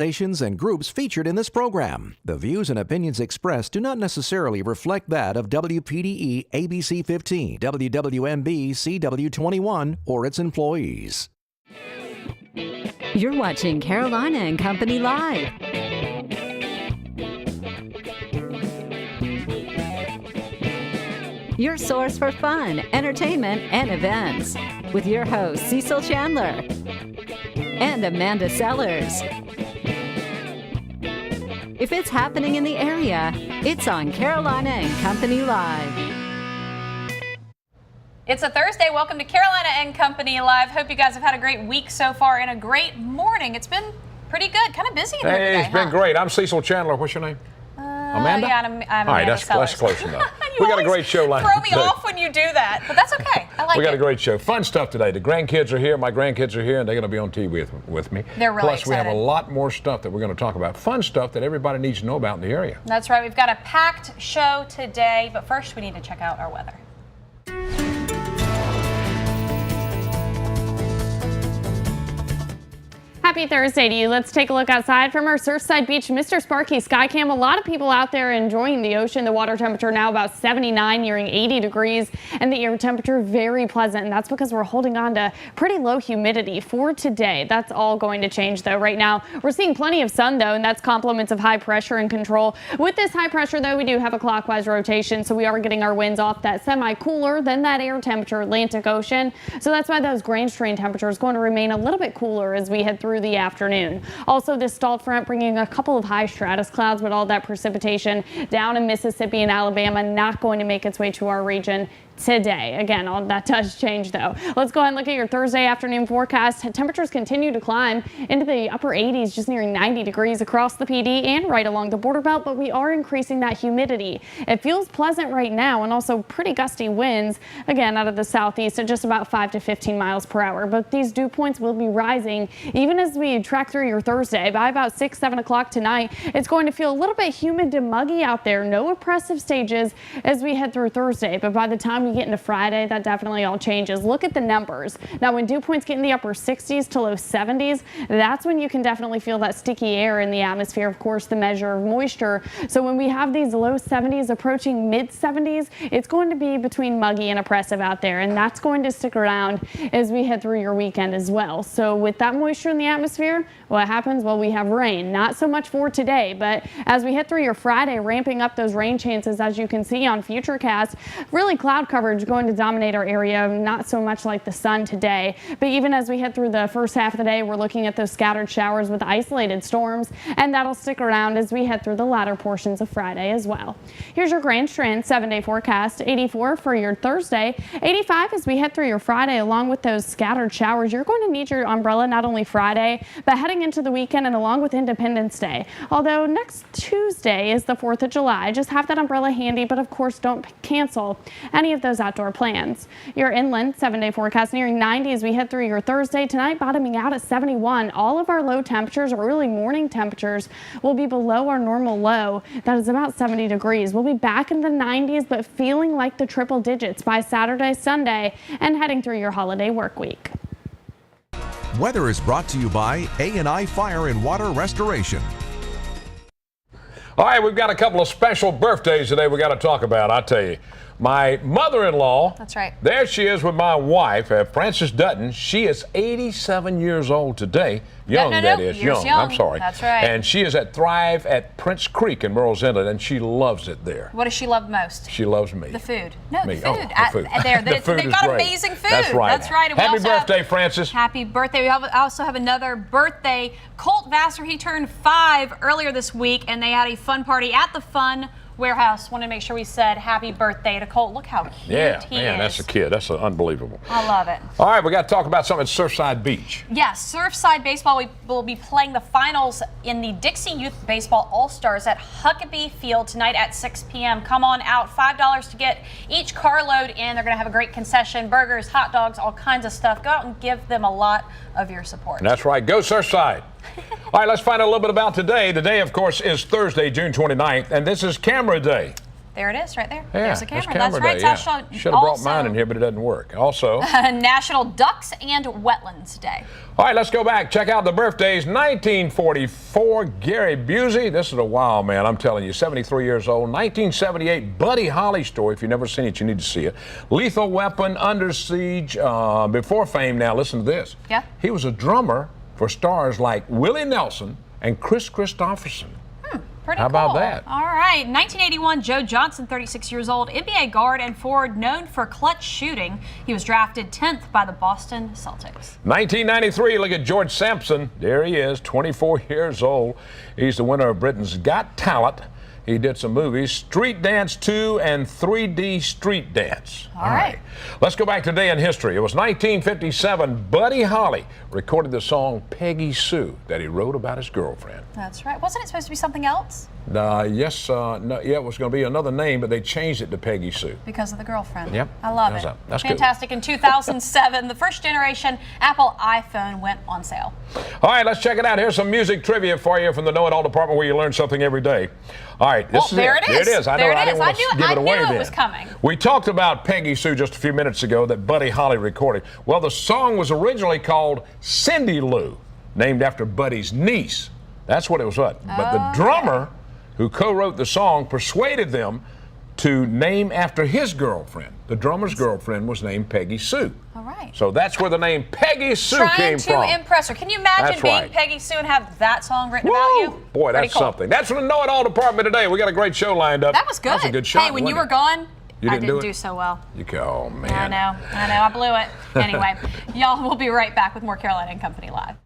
Organizations and groups featured in this program. The views and opinions expressed do not necessarily reflect that of WPDE ABC 15, WWMB CW21, or its employees. You're watching Carolina and Company Live. Your source for fun, entertainment, and events. With your hosts, Cecil Chandler and Amanda Sellers. If it's happening in the area, it's on Carolina and Company Live. It's a Thursday. Welcome to Carolina and Company Live. Hope you guys have had a great week so far and a great morning. It's been pretty good. Kind of busy in here today, It's been great. I'm Cecil Chandler. What's your name? Amanda? Yeah, I'm Amanda. All right, that's close enough. We got a great show lined up. Throw me off when you do that, but that's okay. I like it. We got a great show. Fun stuff today. The grandkids are here. My grandkids are here, and they're going to be on TV with me. They're really Plus, we have excited. a lot more stuff that we're going to talk about. Fun stuff that everybody needs to know about in the area. That's right. We've got a packed show today, but first we need to check out our weather. Happy Thursday to you. Let's take a look outside from our Surfside Beach Mr. Sparky Skycam. A lot of people out there enjoying the ocean. The water temperature now about 79, nearing 80 degrees, and the air temperature very pleasant. And that's because we're holding on to pretty low humidity for today. That's all going to change though. Right now, we're seeing plenty of sun though, and that's compliments of high pressure and control. With this high pressure though, we do have a clockwise rotation, so we are getting our winds off that semi-cooler than that air temperature Atlantic Ocean. So that's why those Grange Train temperatures going to remain a little bit cooler as we head through the afternoon. Also, this stalled front bringing a couple of high stratus clouds, but all that precipitation down in Mississippi and Alabama not going to make its way to our region today. Again, all that does change though. Let's go ahead and look at your Thursday afternoon forecast. Temperatures continue to climb into the upper 80s, just nearing 90 degrees across the PD and right along the border belt, but we are increasing that humidity. It feels pleasant right now, and also pretty gusty winds, again, out of the southeast at just about 5 to 15 miles per hour. But these dew points will be rising even as we track through your Thursday. By about 6, 7 o'clock tonight, it's going to feel a little bit humid to muggy out there. No oppressive stages as we head through Thursday, but by the time we get into Friday, that definitely all changes. Look at the numbers. Now, when dew points get in the upper 60s to low 70s, that's when you can definitely feel that sticky air in the atmosphere, of course, the measure of moisture. So when we have these low 70s approaching mid 70s, it's going to be between muggy and oppressive out there, and that's going to stick around as we head through your weekend as well. So with that moisture in the atmosphere, what happens? Well, we have rain. Not so much for today, but as we head through your Friday, ramping up those rain chances, as you can see on Futurecast, really cloud coverage going to dominate our area, not so much like the sun today. But even as we head through the first half of the day, we're looking at those scattered showers with isolated storms, and that'll stick around as we head through the latter portions of Friday as well. Here's your Grand Strand 7-day forecast. 84 for your Thursday, 85 as we head through your Friday. Along with those scattered showers, you're going to need your umbrella not only Friday, but heading into the weekend and along with Independence Day. Although next Tuesday is the 4th of July, just have that umbrella handy, but of course don't cancel any of those outdoor plans. Your inland 7-day forecast nearing 90 as we head through your Thursday. Tonight bottoming out at 71. All of our low temperatures, or early morning temperatures, will be below our normal low. That is about 70 degrees. We'll be back in the 90s, but feeling like the triple digits by Saturday, Sunday, and heading through your holiday work week. Weather is brought to you by A&I Fire and Water Restoration. All right, we've got a couple of special birthdays today we got to talk about, I tell you. My mother-in-law, That's right. There she is with my wife, Frances Dutton. She is 87 years old today. Young, that is. Young. I'm sorry. That's right. And she is at Thrive at Prince Creek in Merle's Inlet, and she loves it there. What does she love most? She loves me. The food. No, Me. the food. Oh, the food. They've food got is great. amazing food. That's right. That's right. And we Happy also have- birthday, Frances. Happy birthday. We also have another birthday. Colt Vassar, he turned 5 earlier this week, and they had a fun party at the Fun Warehouse. Want to make sure we said happy birthday to Colt. Look how cute he is. That's a kid. That's unbelievable. I love it. All right, we got to talk about something at Surfside Beach. Yes, Surfside Baseball. We will be playing the finals in the Dixie Youth Baseball All-Stars at Huckabee Field tonight at 6 p.m. Come on out. $5 to get each carload in. They're going to have a great concession, burgers, hot dogs, all kinds of stuff. Go out and give them a lot of your support. That's right. Go Surfside. All right, let's find out a little bit about today. Today, of course, is Thursday, June 29th, and this is Camera Day. There it is, right there. Yeah, There's the camera. camera That's right. day, yeah. Should Should have brought mine in here, but it doesn't work. Also, National Ducks and Wetlands Day. all right, let's go back. Check out the birthdays. 1944, Gary Busey. This is a wild man, I'm telling you. 73 years old. 1978, Buddy Holly story. If you've never seen it, you need to see it. Lethal Weapon, Under Siege. Before fame now, listen to this. Yeah. He was a drummer for stars like Willie Nelson and Chris Christopherson. Pretty How cool. about that? All right. 1981, Joe Johnson, 36 years old, NBA guard and forward known for clutch shooting. He was drafted 10th by the Boston Celtics. 1993, look at George Sampson. There he is, 24 years old. He's the winner of Britain's Got Talent. He did some movies, Street Dance 2 and 3D Street Dance. All right. Let's go back today in history. It was 1957. Buddy Holly recorded the song Peggy Sue that he wrote about his girlfriend. That's right. Wasn't it supposed to be something else? No, it was going to be another name, but they changed it to Peggy Sue. Because of the girlfriend. Yep. I love That's it. up. That's fantastic. In 2007, the first generation Apple iPhone went on sale. All right, let's check it out. Here's some music trivia for you from the Know It All department where you learn something every day. All right, this is there it. it is. There it is. I know. There it I is. didn't want to give it away I knew then. it was coming. We talked about Peggy Sue just a few minutes ago that Buddy Holly recorded. Well, the song was originally called Cindy Lou, named after Buddy's niece. That's what it was. But the drummer who co-wrote the song persuaded them to name after his girlfriend. The drummer's girlfriend was named Peggy Sue. All right. So that's where the name Peggy Sue came from. Trying to impress her. Can you imagine That's being right. Peggy Sue and have that song written Woo! about you? Boy, Pretty that's cool. something. That's from the Know It All department today. We got a great show lined up. That was good. That was a good shot. Hey, when you wasn't were it? gone, You I didn't didn't do it? do so well. Oh, man. I know, I blew it. Anyway, y'all, we'll be right back with more Carolina and Company Live.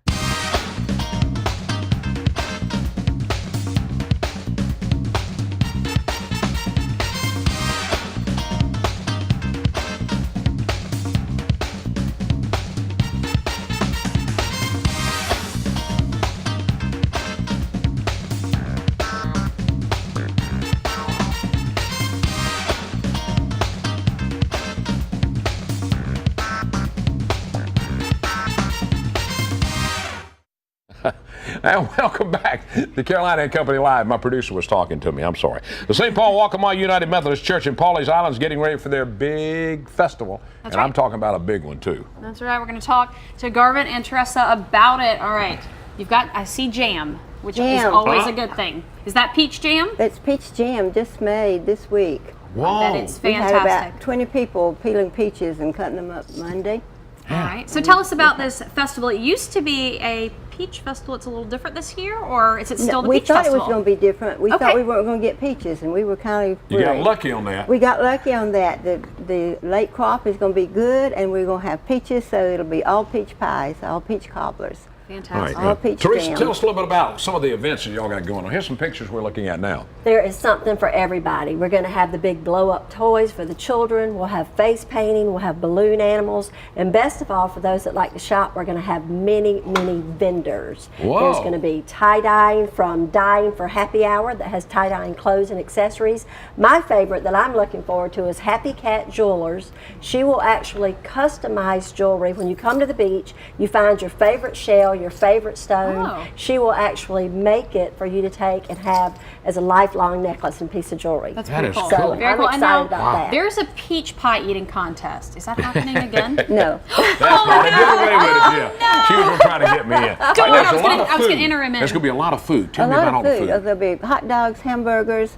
And welcome back to Carolina and Company Live. My producer was talking to me. I'm sorry. The St. Paul Waccamaw United Methodist Church in Pawleys Island is getting ready for their big festival. That's and right. I'm talking about a big one, too. That's right. We're going to talk to Garvin and Teresa about it. All right. You've got, I see jam, which is always a good thing. Is that peach jam? It's peach jam just made this week. Whoa. I bet it's We had fantastic. about 20 people peeling peaches and cutting them up Monday. All right. So tell us about this festival. It used to be a peach festival. It's a little different this year, or is it still the we peach thought festival? it was going to be different. We Okay. thought we weren't going to get peaches, and we were kind of You got worried. lucky on that. We got lucky on that. The late crop is going to be good, and we're going to have peaches, so it'll be all peach pies, all peach cobblers. Fantastic. All peach Teresa, jam. tell us a little bit about some of the events that y'all got going on. Here's some pictures we're looking at now. There is something for everybody. We're going to have the big blow-up toys for the children. We'll have face painting. We'll have balloon animals. And best of all, for those that like to shop, we're going to have many, many vendors. Whoa. There's going to be tie-dyeing from Dyeing for Happy Hour that has tie-dyeing clothes and accessories. My favorite that I'm looking forward to is Happy Cat Jewelers. She will actually customize jewelry. When you come to the beach, you find your favorite shell, your favorite stone. Oh. She will actually make it for you to take and have as a lifelong necklace and piece of jewelry. That's That pretty is cool. cool. So Very I'm cool. And excited now, about that. there's a peach pie eating contest. Is that happening again? No. That's right. They did away with it, yeah. She was trying to get me in. Don't worry, There's I was a lot gonna- of I was gonna food. enter him in. There's going to be a lot of food. Tell A me lot about all of the food. food. There'll be hot dogs, hamburgers,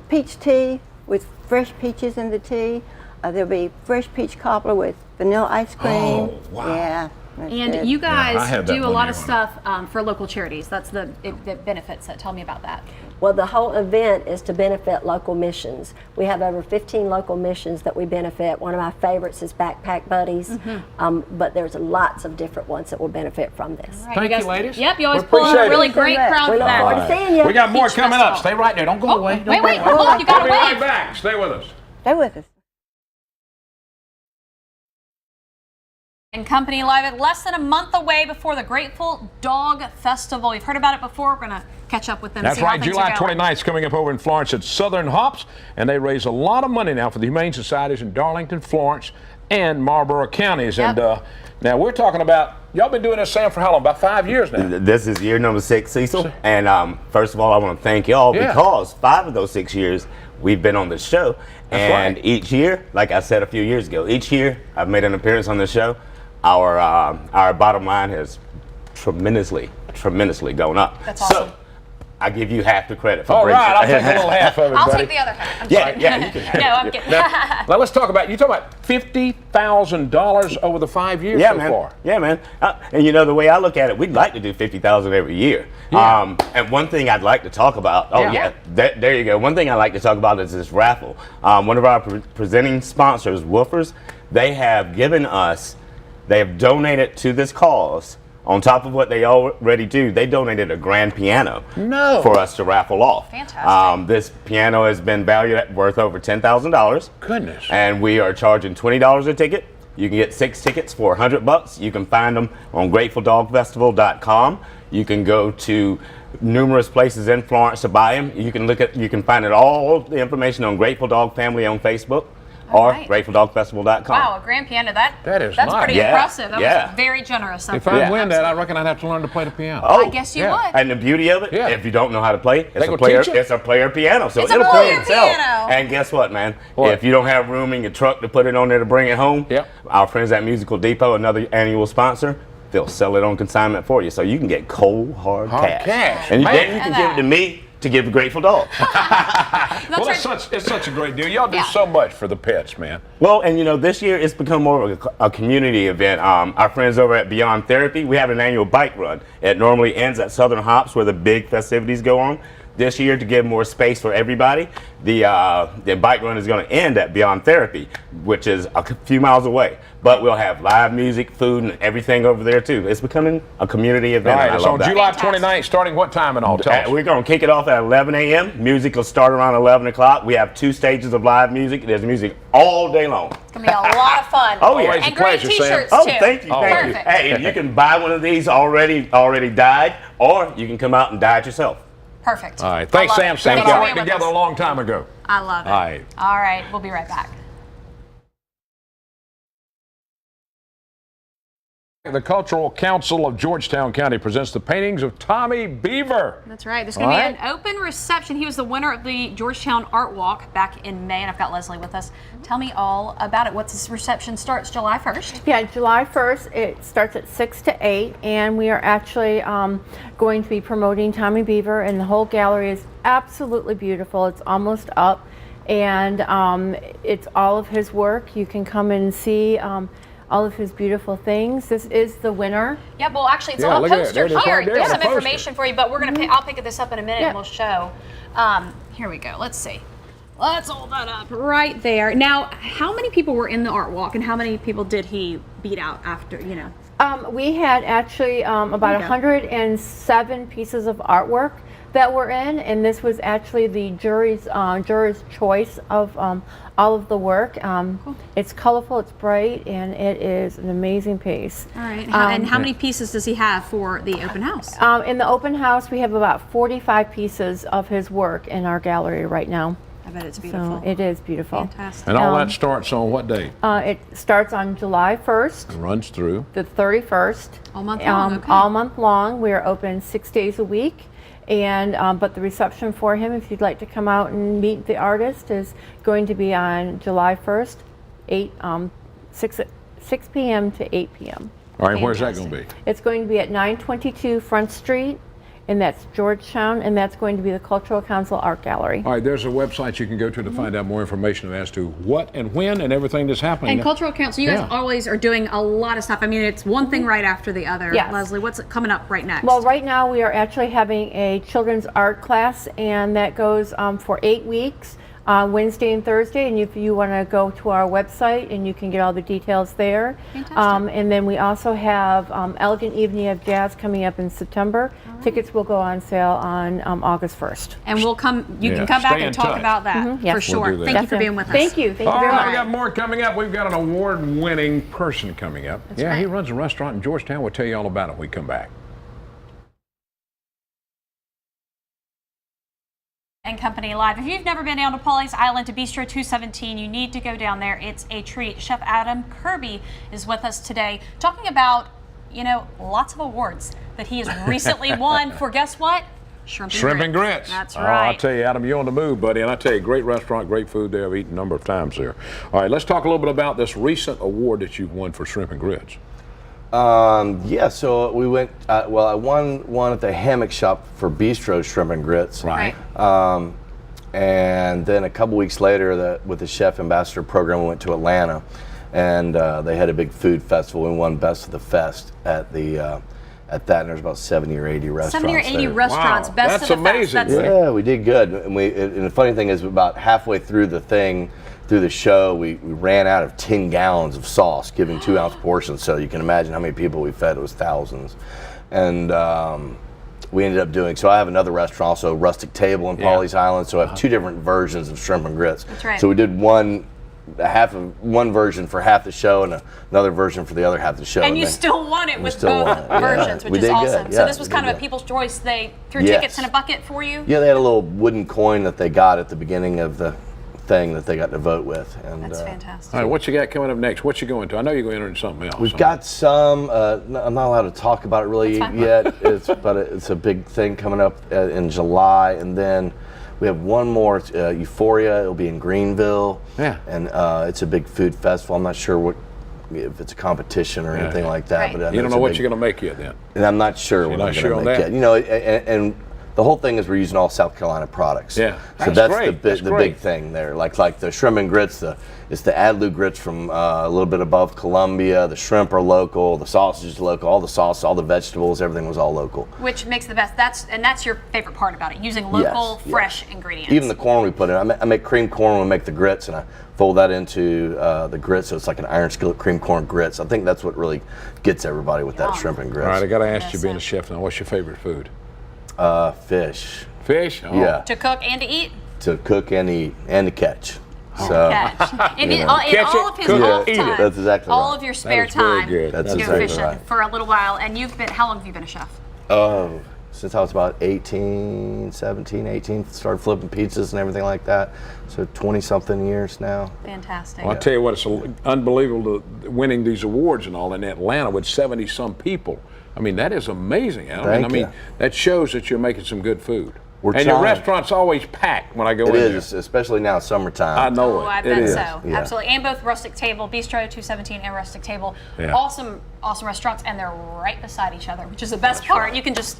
peach tea with fresh peaches in the tea. There'll be fresh peach cobbler with vanilla ice cream. Oh, wow. Yeah. that's And good. you I guys had that do a one lot year of when stuff for local charities. That's the benefits. Tell me about that. Well, the whole event is to benefit local missions. We have over 15 local missions that we benefit. One of my favorites is Backpack Buddies, but there's lots of different ones that will benefit from this. Right, Thank guys, you, ladies. Yep, you always We pull on a appreciate really it. great crowd We for look that. forward to seeing you. We got more Peach coming up. festival. Stay right there. Don't go away. Don't Wait, go wait, away. hold on. You got We'll to be right wait. back. Stay with us. Stay with us. And Company Live at less than a month away before the Grateful Dog Festival. You've heard about it before. We're going to catch up with them. That's see how right. things July are going. 29th is coming up over in Florence at Southern Hops, and they raise a lot of money now for the Humane Societies in Darlington, Florence, and Marlborough counties. Yep. And Now, we're talking about, y'all been doing this, Sam, for how long? About 5 years now. This is year number 6, Cecil. And first of all, I want to thank y'all because 5 of those 6 years we've been on this show. And each year, like I said a few years ago, each year I've made an appearance on this show. Our bottom line has tremendously gone up. That's awesome. So, I give you half the credit for All bringing right, I'll take a little half of it, I'll buddy. take the other half. I'm Yeah, sorry. yeah, you can have No, it. I'm kidding. Now let's talk about, you talking about $50,000 over the 5 years so far. Yeah, man. And you know, the way I look at it, we'd like to do $50,000 every year. Yeah. And one thing I'd like to talk about, there you go. One thing I'd like to talk about is this raffle. One of our presenting sponsors, Woofers, they have donated to this cause. On top of what they already do, they donated a grand piano for us to raffle off. Fantastic. This piano has been valued at worth over $10,000. Goodness. And we are charging $20 a ticket. You can get 6 tickets for $100. You can find them on GratefulDogFestival.com. You can go to numerous places in Florence to buy them. You can find all the information on Grateful Dog Family on Facebook. Or GratefulDogFestival.com. Wow, a grand piano, that's nice. pretty impressive. That was very generous. If I win that, I reckon I'd have to learn to play the piano. I guess you would. And the beauty of it, if you don't know how to play, They gonna teach you? it's a player piano. So It's a it'll play player itself. piano. And guess what, man? What? If you don't have room in your truck to put it on there to bring it home, our friends at Musical Depot, another annual sponsor, they'll sell it on consignment for you. So you can get cold, hard cash. And then you can give it to me to give a Grateful Dog. Well, it's such a great deal. Y'all do so much for the pets, man. Well, and you know, this year it's become more of a community event. Our friends over at Beyond Therapy, we have an annual bike run. It normally ends at Southern Hops where the big festivities go on. This year, to give more space for everybody, the bike run is going to end at Beyond Therapy, which is a few miles away. But we'll have live music, food, and everything over there too. It's becoming a community event. All right, it's on July 29th, starting what time and all? We're going to kick it off at 11 a.m. Music will start around 11 o'clock. We have 2 stages of live music. There's music all day long. It's going to be a lot of fun. Oh, yeah. And great t-shirts, too. thank you. Hey, you can buy one of these already dyed, or you can come out and dye it yourself. Perfect. All right. Thanks, Sam. Sam and I worked together a long time ago. I love it. All right. All right. We'll be right back. The Cultural Council of Georgetown County presents the paintings of Tommy Beaver. That's right. There's going to be an open reception. He was the winner of the Georgetown Art Walk back in May, and I've got Leslie with us. Tell me all about it. What's this reception? Starts July 1st? Yeah, July 1st. It starts at 6 to 8, and we are actually going to be promoting Tommy Beaver, and the whole gallery is absolutely beautiful. It's almost up, and it's all of his work. You can come and see all of his beautiful things. This is the winner. Yeah, well, actually, it's on a poster here. There's some information for you, but we're going to I'll pick this up in a minute and we'll show. Here we go. Let's see. Let's hold that up right there. Now, how many people were in the art walk, and how many people did he beat out after, you know? We had actually about 107 pieces of artwork that were in, and this was actually the juror's choice of all of the work. It's colorful, it's bright, and it is an amazing piece. All right. And how many pieces does he have for the open house? In the open house, we have about 45 pieces of his work in our gallery right now. I bet it's beautiful. So it is beautiful. Fantastic. And all that starts on what day? It starts on July 1st. It runs through the 31st. All month long. Okay. All month long. We are open 6 days a week. And but the reception for him, if you'd like to come out and meet the artist, is going to be on July 1st, 6 p.m. to 8 p.m. All right, where's that going to be? It's going to be at 922 Front Street, and that's Georgetown, and that's going to be the Cultural Council Art Gallery. All right, there's a website you can go to find out more information as to what and when and everything that's happening. And Cultural Council, you guys always are doing a lot of stuff. I mean, it's one thing right after the other. Yes. Leslie, what's coming up right next? Well, right now we are actually having a children's art class, and that goes for 8 weeks. Wednesday and Thursday, and if you want to go to our website and you can get all the details there. Fantastic. And then we also have Elegant Evening of Jazz coming up in September. Right. Tickets will go on sale on August 1st. And we'll come. You can come back and talk about that for sure. Thank you for being with us. Thank you. Thank you very much. We got more coming up. We've got an award-winning person coming up. That's right. He runs a restaurant in Georgetown. We'll tell you all about it when we come back. and Company Live. If you've never been down to Pawleys Island to Bistro 217, you need to go down there. It's a treat. Chef Adam Kirby is with us today talking about, lots of awards that he has recently won for, guess what? Shrimp and grits. That's right. I tell you, Adam, you're on the move, buddy. And I tell you, great restaurant, great food there. I've eaten a number of times there. All right, let's talk a little bit about this recent award that you've won for shrimp and grits. Yeah, so we went, I won one at the Hammock Shop for Bistro Shrimp and Grits. Right. And then a couple weeks later, with the Chef Ambassador program, we went to Atlanta, and they had a big food festival. We won Best of the Fest at that, and there's about 70 or 80 restaurants. 70 or 80 there. restaurants, Wow, Best of the amazing. Fest. Yeah, we did good. And the funny thing is, about halfway through the show, we ran out of 10 gallons of sauce, giving 2-ounce portions. So you can imagine how many people we fed. It was thousands. And we ended up doing, so I have another restaurant, also Rustic Table in Pawleys Island. So I have 2 different versions of shrimp and grits. That's right. So we did one version for half the show and another version for the other half of the show. And you still won it with both versions, which is awesome. So this was kind of a people's choice. They threw tickets in a bucket for you? Yeah, they had a little wooden coin that they got at the beginning of the thing that they got to vote with. And that's fantastic. All right, what you got coming up next? What you going to? I know you're going to enter into something else. We've got some, I'm not allowed to talk about it really yet, but it's a big thing coming up in July. And then we have one more, Euphoria. It'll be in Greenville. Yeah. And it's a big food festival. I'm not sure if it's a competition or anything like that. Right. But you don't know what you're going to make yet then? And I'm not sure what I'm going to make yet. And the whole thing is we're using all South Carolina products. Yeah, so that's the big thing there. Like the shrimp and grits, it's the Adlu grits from a little bit above Columbia. The shrimp are local. The sausage is local. All the sauce, all the vegetables, everything was all local. Which makes the best. That's your favorite part about it, using local, fresh ingredients. Even the corn we put in. I make cream corn when we make the grits, and I fold that into the grits, so it's like an iron skillet cream corn grits. I think that's what really gets everybody with that shrimp and grits. All right, I got to ask you, being a chef now, what's your favorite food? Fish. Fish? Oh. Yeah. To cook and to eat? To cook and eat and to catch. So, in all of his off time. That's exactly all right. of your spare time. That's to go exactly fishing right. for a little while. And how long have you been a chef? Since I was about 17, 18, started flipping pizzas and everything like that. So 20-something years now. Fantastic. Well, I'll tell you what, it's unbelievable winning these awards and all in Atlanta with 70-some people. I mean, that is amazing, Adam. I mean, that shows that you're making some good food. Your restaurant's always packed when I go in there. It is, especially now summertime. I know it. I bet is. so. Yeah. Absolutely. And both Rustic Table, Bistro 217 and Rustic Table, awesome restaurants, and they're right beside each other, which is the best part. You can just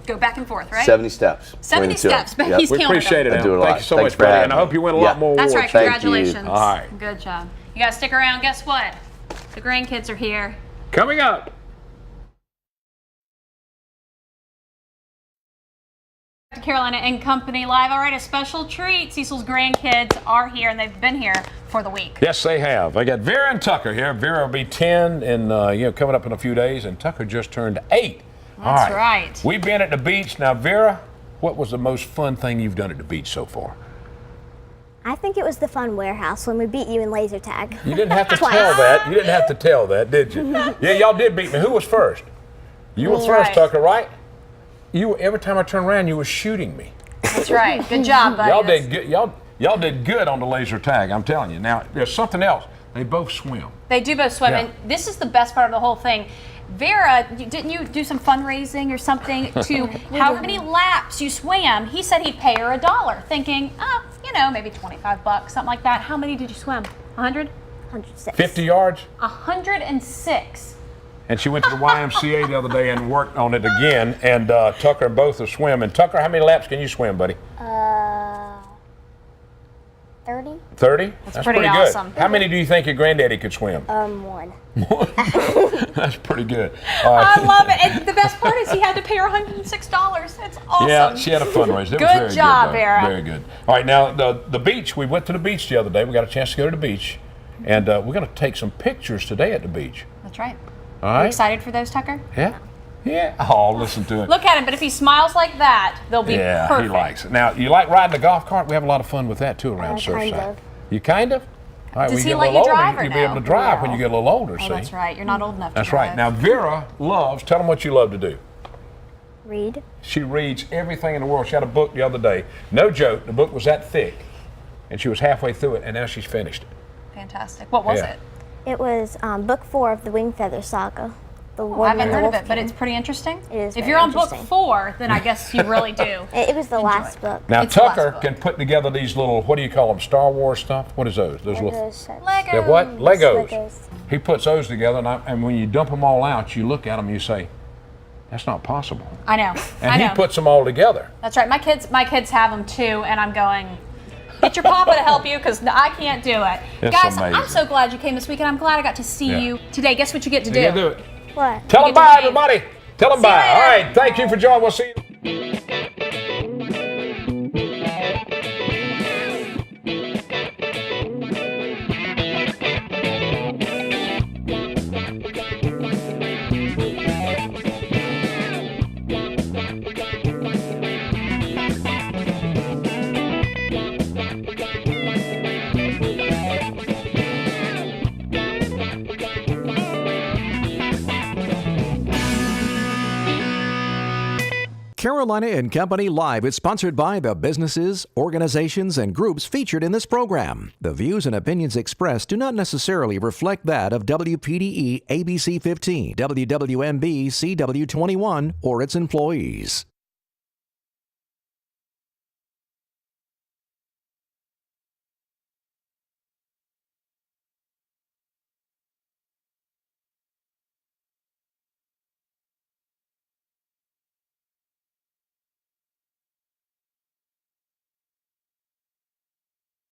go back and forth, right? 70 steps. 70 steps. But he's we appreciate it, Adam. Thank you so much, buddy. And I hope you win a lot more awards. That's right. Congratulations. All right. Good job. You guys stick around. Guess what? The grandkids are here. Coming up. Carolina and Company Live. All right, a special treat. Cecil's grandkids are here, and they've been here for the week. Yes, they have. I got Vera and Tucker here. Vera will be 10 and coming up in a few days, and Tucker just turned 8. That's right. We've been at the beach. Now, Vera, what was the most fun thing you've done at the beach so far? I think it was the fun warehouse when we beat you in laser tag. You didn't have to tell that. You didn't have to tell that, did you? Yeah, y'all did beat me. Who was first? You were first, Tucker, right? Every time I turned around, you were shooting me. That's right. Good job, buddy. Y'all did good. Y'all did good on the laser tag. I'm telling you. Now, there's something else. They both swim. They do both swim, and this is the best part of the whole thing. Vera, didn't you do some fundraising or something to however many laps you swam? He said he'd pay her $1, thinking, maybe $25, something like that. How many did you swim? 100? 106. 50 yards? 106. And she went to the YMCA the other day and worked on it again. And Tucker and both are swimming. Tucker, how many laps can you swim, buddy? 30. 30? That's pretty good. awesome. How many do you think your granddaddy could swim? 1. That's pretty good. I love it. And the best part is he had to pay her $106. That's awesome. Yeah, she had a fundraiser. Good job, Vera. Very good. All right, now the beach. We went to the beach the other day. We got a chance to go to the beach. And we're going to take some pictures today at the beach. That's right. All right. Are you excited for those, Tucker? Yeah. Yeah. Oh, listen to it. Look at him, but if he smiles like that, they'll be perfect. Yeah, he likes it. Now, you like riding the golf cart? We have a lot of fun with that, too, around Surfside. Kind of. You kind of? All right, Does when he you let get a little you drive older, or you'll be able to drive when you get a little older, Oh, see? that's right. You're not old enough to That's drive. right. Now, Vera loves, tell them what you love to do. Read. She reads everything in the world. She had a book the other day. No joke, the book was that thick. And she was halfway through it, and now she's finished it. Fantastic. What was it? It was book 4 of the Wing Feather Saga. I haven't heard of it, but it's pretty interesting. It is. If very you're on book interesting. 4, then I guess you really do. It was the last book. Now, It's the last Tucker book. can put together these little, what do you call them, Star Wars stuff? What is those? Those little, Legos. they're what? Legos. Legos. He puts those together, and when you dump them all out, you look at them and you say, that's not possible. I know. And I know. he puts them all together. That's right. My kids have them too, and I'm going, get your papa to help you because I can't do it. It's Guys, amazing. I'm so glad you came this weekend. I'm glad I got to see you today. Guess what you get to do? You can do it. What? Tell them get to bye, wave. everybody. Tell them See you bye. All later. right. Thank you for joining. We'll see you. Carolina and Company Live is sponsored by the businesses, organizations, and groups featured in this program. The views and opinions expressed do not necessarily reflect that of WPDE ABC 15, WWMB CW 21, or its employees.